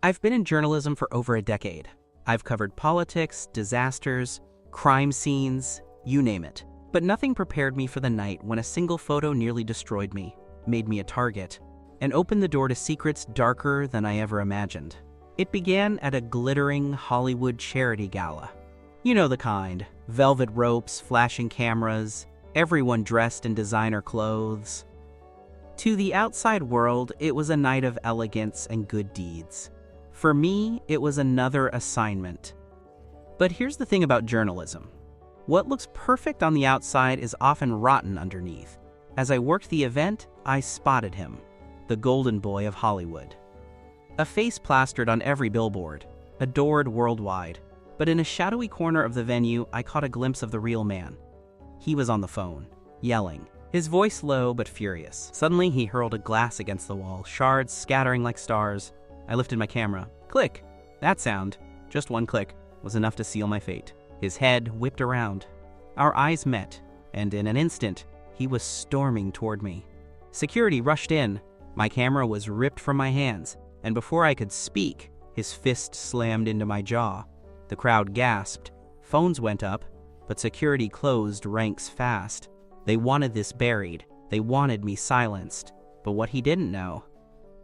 I've been in journalism for over a decade. I've covered politics, disasters, crime scenes, you name it. But nothing prepared me for the night when a single photo nearly destroyed me, made me a target, and opened the door to secrets darker than I ever imagined. It began at a glittering Hollywood charity gala. You know the kind. Velvet ropes, flashing cameras, everyone dressed in designer clothes. To the outside world, it was a night of elegance and good deeds. For me, it was another assignment. But here's the thing about journalism. What looks perfect on the outside is often rotten underneath. As I worked the event, I spotted him, the golden boy of Hollywood. A face plastered on every billboard, adored worldwide. But in a shadowy corner of the venue, I caught a glimpse of the real man. He was on the phone, yelling, his voice low but furious. Suddenly, he hurled a glass against the wall, shards scattering like stars. I lifted my camera. Click! That sound, just one click, was enough to seal my fate. His head whipped around. Our eyes met, and in an instant, he was storming toward me. Security rushed in. My camera was ripped from my hands, and before I could speak, his fist slammed into my jaw. The crowd gasped. Phones went up, but security closed ranks fast. They wanted this buried. They wanted me silenced. But what he didn't know,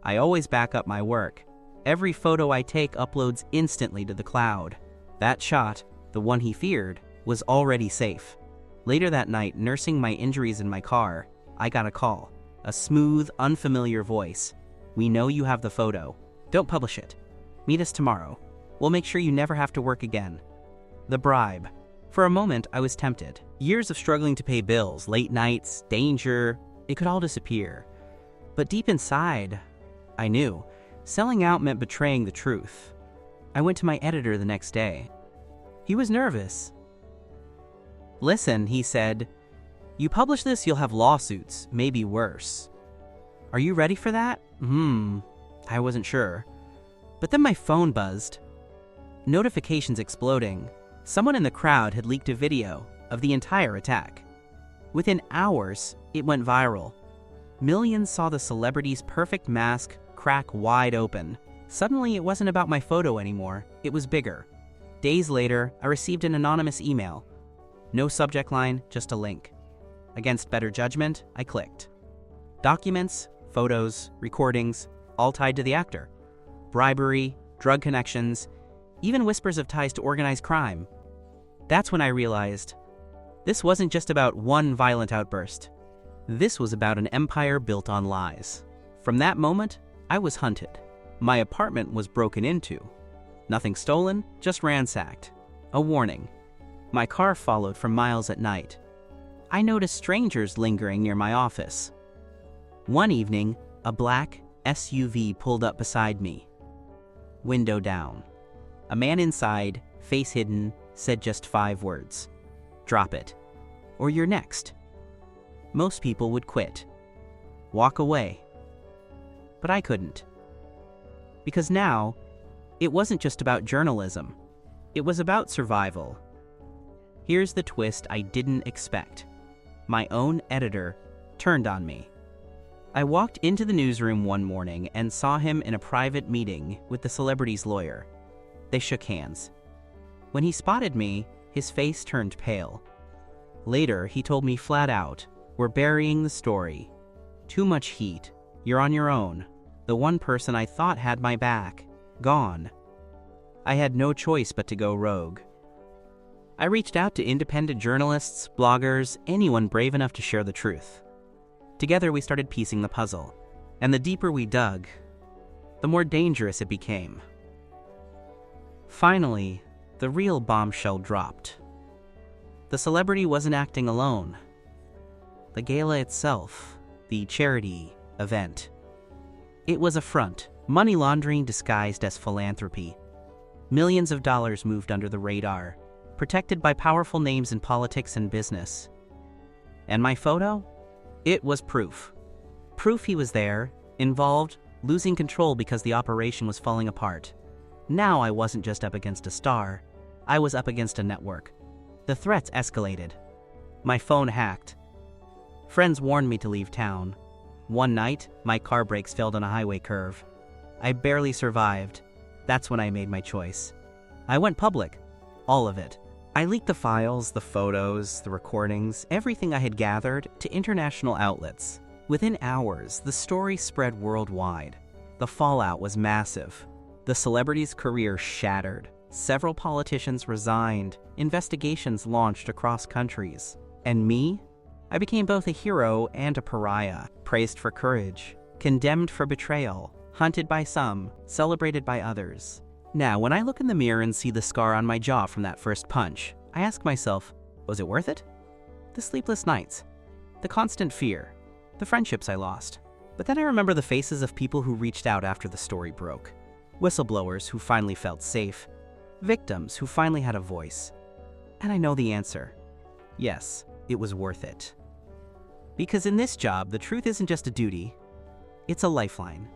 I always back up my work. Every photo I take uploads instantly to the cloud. That shot, the one he feared, was already safe. Later that night, nursing my injuries in my car, I got a call. A smooth, unfamiliar voice. "We know you have the photo. Don't publish it. Meet us tomorrow. We'll make sure you never have to work again." The bribe. For a moment, I was tempted. Years of struggling to pay bills, late nights, danger, it could all disappear. But deep inside, I knew. Selling out meant betraying the truth. I went to my editor the next day. He was nervous. "Listen," he said, "you publish this, you'll have lawsuits, maybe worse. Are you ready for that?" I wasn't sure. But then my phone buzzed. Notifications exploding. Someone in the crowd had leaked a video of the entire attack. Within hours, it went viral. Millions saw the celebrity's perfect mask crack wide open. Suddenly, it wasn't about my photo anymore. It was bigger. Days later, I received an anonymous email. No subject line, just a link. Against better judgment, I clicked. Documents, photos, recordings, all tied to the actor. Bribery, drug connections, even whispers of ties to organized crime. That's when I realized this wasn't just about one violent outburst. This was about an empire built on lies. From that moment, I was hunted. My apartment was broken into. Nothing stolen, just ransacked. A warning. My car followed for miles at night. I noticed strangers lingering near my office. One evening, a black SUV pulled up beside me. Window down. A man inside, face hidden, said just 5 words. "Drop it, or you're next." Most people would quit. Walk away. But I couldn't. Because now, it wasn't just about journalism. It was about survival. Here's the twist I didn't expect. My own editor turned on me. I walked into the newsroom one morning and saw him in a private meeting with the celebrity's lawyer. They shook hands. When he spotted me, his face turned pale. Later, he told me flat out, "We're burying the story. Too much heat. You're on your own." The one person I thought had my back, gone. I had no choice but to go rogue. I reached out to independent journalists, bloggers, anyone brave enough to share the truth. Together we started piecing the puzzle, and the deeper we dug, the more dangerous it became. Finally, the real bombshell dropped. The celebrity wasn't acting alone. The gala itself, the charity event, it was a front, money laundering disguised as philanthropy. Millions of dollars moved under the radar, protected by powerful names in politics and business. And my photo? It was proof. Proof he was there, involved, losing control because the operation was falling apart. Now I wasn't just up against a star, I was up against a network. The threats escalated. My phone hacked. Friends warned me to leave town. One night, my car brakes failed on a highway curve. I barely survived. That's when I made my choice. I went public. All of it. I leaked the files, the photos, the recordings, everything I had gathered to international outlets. Within hours, the story spread worldwide. The fallout was massive. The celebrity's career shattered. Several politicians resigned. Investigations launched across countries. And me? I became both a hero and a pariah, praised for courage, condemned for betrayal, hunted by some, celebrated by others. Now, when I look in the mirror and see the scar on my jaw from that first punch, I ask myself, was it worth it? The sleepless nights, the constant fear, the friendships I lost. But then I remember the faces of people who reached out after the story broke. Whistleblowers who finally felt safe. Victims who finally had a voice. And I know the answer. Yes, it was worth it. Because in this job, the truth isn't just a duty, it's a lifeline.